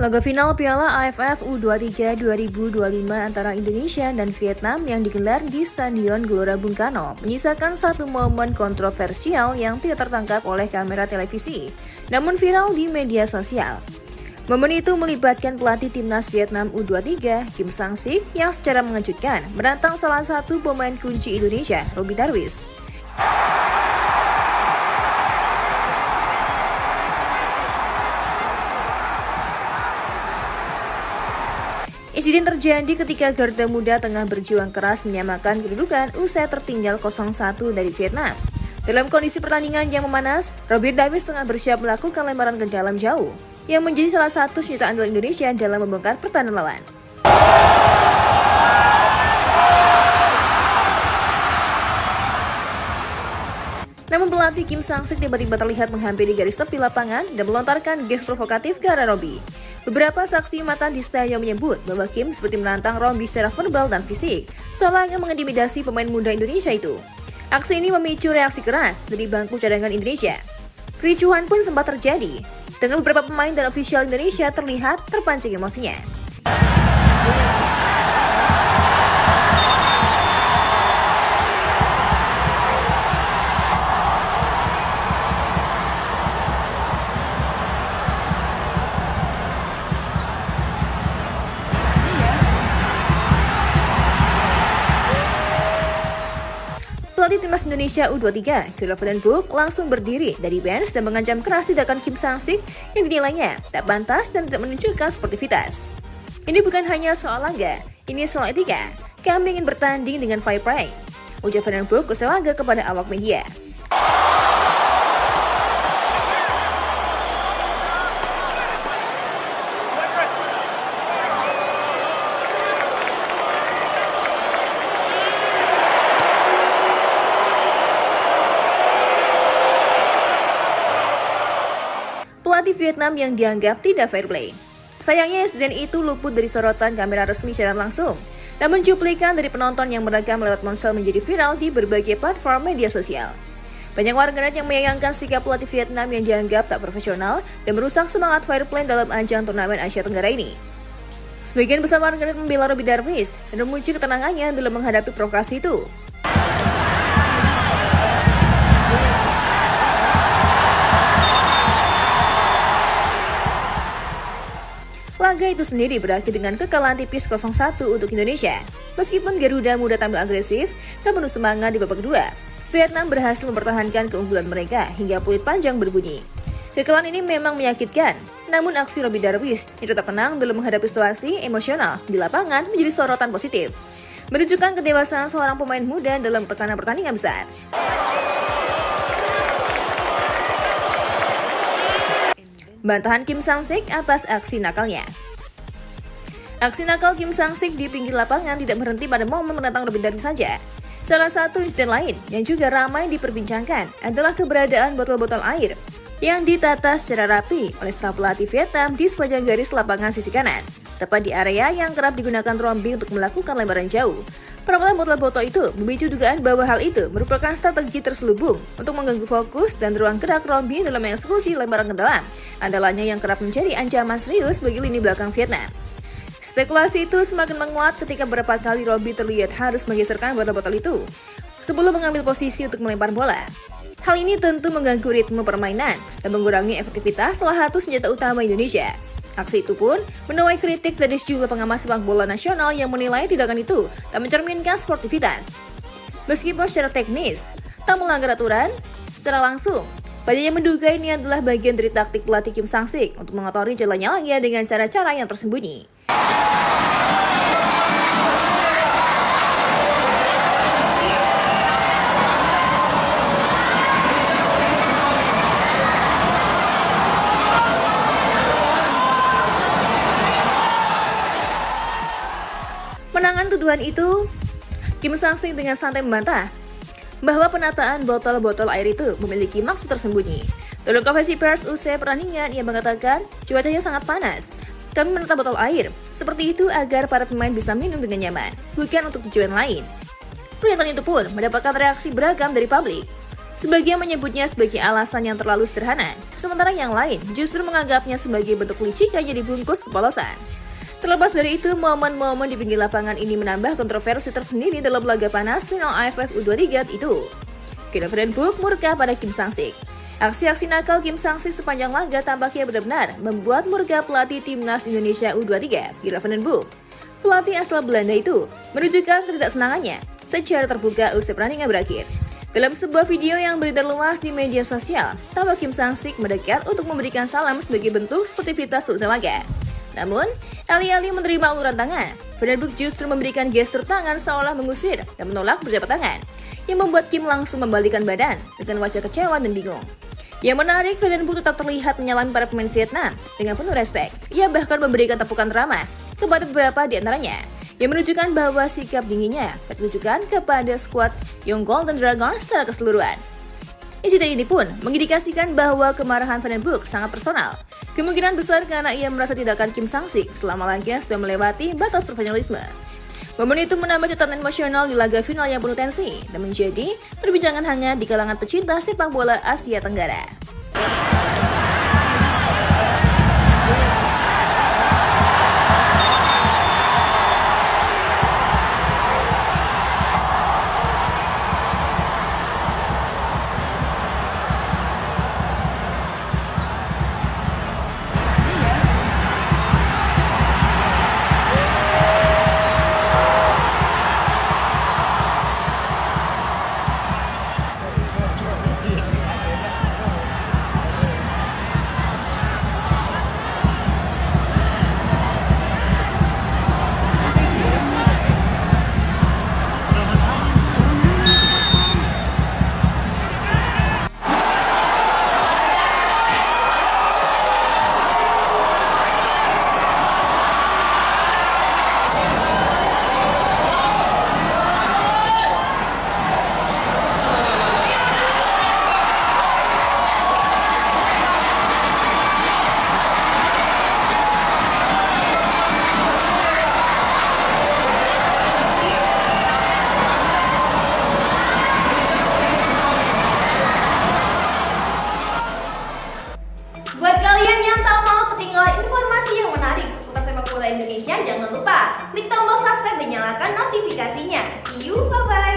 Laga final Piala AFF U23 2025 antara Indonesia dan Vietnam yang digelar di Stadion Gelora Bung Karno menyisakan satu momen kontroversial yang tidak tertangkap oleh kamera televisi, namun viral di media sosial. Momen itu melibatkan pelatih timnas Vietnam U23, Kim Sang-sik, yang secara mengejutkan menantang salah satu pemain kunci Indonesia, Robby Darwish. Insiden terjadi ketika Garuda Muda tengah berjuang keras menyamakan kedudukan usai tertinggal 0-1 dari Vietnam. Dalam kondisi pertandingan yang memanas, Robby Darwish tengah bersiap melakukan lemparan ke dalam jauh, yang menjadi salah satu senjata andal Indonesia dalam membongkar pertahanan lawan. Namun pelatih Kim Sang-sik tiba-tiba terlihat menghampiri garis tepi lapangan dan melontarkan gest provokatif ke arah Robby. Beberapa saksi mata di stadion menyebut bahwa Kim seperti menantang Robby secara verbal dan fisik, seolah akan mengintimidasi pemain muda Indonesia itu. Aksi ini memicu reaksi keras dari bangku cadangan Indonesia. Kericuhan pun sempat terjadi, dengan beberapa pemain dan ofisial Indonesia terlihat terpancing emosinya. Pelatih timnas Indonesia U23, Kyle Vandenbroek, langsung berdiri dari bench dan mengancam keras tindakan Kim Sang-sik yang dinilainya tak pantas dan tidak menunjukkan sportivitas. Ini bukan hanya soal laga, ini soal etika. Kami ingin bertanding dengan fair play, ujar Vandenbroek usai laga kepada awak media. Pelatih Vietnam yang dianggap tidak fair play. Sayangnya insiden itu luput dari sorotan kamera resmi secara langsung. Namun cuplikan dari penonton yang merekam lewat ponsel menjadi viral di berbagai platform media sosial. Banyak warganet yang menyayangkan sikap pelatih Vietnam yang dianggap tak profesional dan merusak semangat fair play dalam ajang turnamen Asia Tenggara ini. Sebagian besar warganet membela Robby Darwish dan memuji ketenangannya dalam menghadapi provokasi itu. Laga itu sendiri berakhir dengan kekalahan tipis 0-1 untuk Indonesia. Meskipun Garuda Muda tampil agresif dan penuh semangat di babak kedua, Vietnam berhasil mempertahankan keunggulan mereka hingga peluit panjang berbunyi. Kekalahan ini memang menyakitkan, namun aksi Robby Darwish yang tetap tenang dalam menghadapi situasi emosional di lapangan menjadi sorotan positif, menunjukkan kedewasaan seorang pemain muda dalam tekanan pertandingan besar. Bantahan Kim Sang-sik atas aksi nakalnya. Aksi nakal Kim Sang-sik di pinggir lapangan tidak berhenti pada momen menantang Robby Darwish saja. Salah satu insiden lain yang juga ramai diperbincangkan adalah keberadaan botol-botol air yang ditata secara rapi oleh staf pelatih Vietnam di sepanjang garis lapangan sisi kanan, tepat di area yang kerap digunakan Robby untuk melakukan lemparan jauh. Perawatan botol-botol itu memicu dugaan bahwa hal itu merupakan strategi terselubung untuk mengganggu fokus dan ruang gerak Robby dalam mengeksekusi lemparan ke dalam, andalannya yang kerap menjadi ancaman serius bagi lini belakang Vietnam. Spekulasi itu semakin menguat ketika beberapa kali Robby terlihat harus menggeserkan botol-botol itu sebelum mengambil posisi untuk melempar bola. Hal ini tentu mengganggu ritme permainan dan mengurangi efektivitas salah satu senjata utama Indonesia. Aksi itu pun menuai kritik dari sejumlah pengamat sepak bola nasional yang menilai tindakan itu tak mencerminkan sportivitas. Meskipun secara teknis tak melanggar aturan, secara langsung banyak yang menduga ini adalah bagian dari taktik pelatih Kim Sang-sik untuk mengotori jalannya laga dengan cara-cara yang tersembunyi. Menanggapi tuduhan itu, Kim Sang-sik dengan santai membantah bahwa penataan botol-botol air itu memiliki maksud tersembunyi. Dalam konferensi pers usai pertandingan, ia mengatakan cuacanya sangat panas. Kami menata botol air seperti itu agar para pemain bisa minum dengan nyaman, bukan untuk tujuan lain. Pernyataan itu pun mendapatkan reaksi beragam dari publik. Sebagian menyebutnya sebagai alasan yang terlalu sederhana, sementara yang lain justru menganggapnya sebagai bentuk licikan yang dibungkus kepolosan. Terlepas dari itu, momen-momen di pinggir lapangan ini menambah kontroversi tersendiri dalam laga panas final AFF U23 itu. Kira Vandenbroek murka pada Kim Sang-sik. Aksi-aksi nakal Kim Sang-sik sepanjang laga tampaknya benar-benar membuat murka pelatih timnas Indonesia U23, Kira Vandenbroek. Pelatih asal Belanda itu menunjukkan ketidaksenangannya secara terbuka usai pertandingan berakhir. Dalam sebuah video yang beredar luas di media sosial, tampak Kim Sang-sik mendekat untuk memberikan salam sebagai bentuk sportivitas seusai laga. Namun, alih-alih menerima uluran tangan, Vandenbroek justru memberikan gestur tangan seolah mengusir dan menolak berjabat tangan, yang membuat Kim langsung membalikan badan dengan wajah kecewa dan bingung. Yang menarik, Vandenbroek tetap terlihat menyalami para pemain Vietnam dengan penuh respek. Ia bahkan memberikan tepukan ramah kepada beberapa di antaranya, yang menunjukkan bahwa sikap dinginnya ditujukan kepada skuad Young Golden Dragons secara keseluruhan. Insiden ini pun mengindikasikan bahwa kemarahan Vandenbroek sangat personal. Kemungkinan besar karena ia merasa tindakan Kim Sang-sik selama laga sudah melewati batas profesionalisme. Momen itu menambah catatan emosional di laga final yang penuh tensi dan menjadi perbincangan hangat di kalangan pecinta sepak bola Asia Tenggara. Buat kalian yang tak mau ketinggalan informasi yang menarik seputar sepak bola Indonesia, jangan lupa klik tombol subscribe dan nyalakan notifikasinya. See you, bye-bye!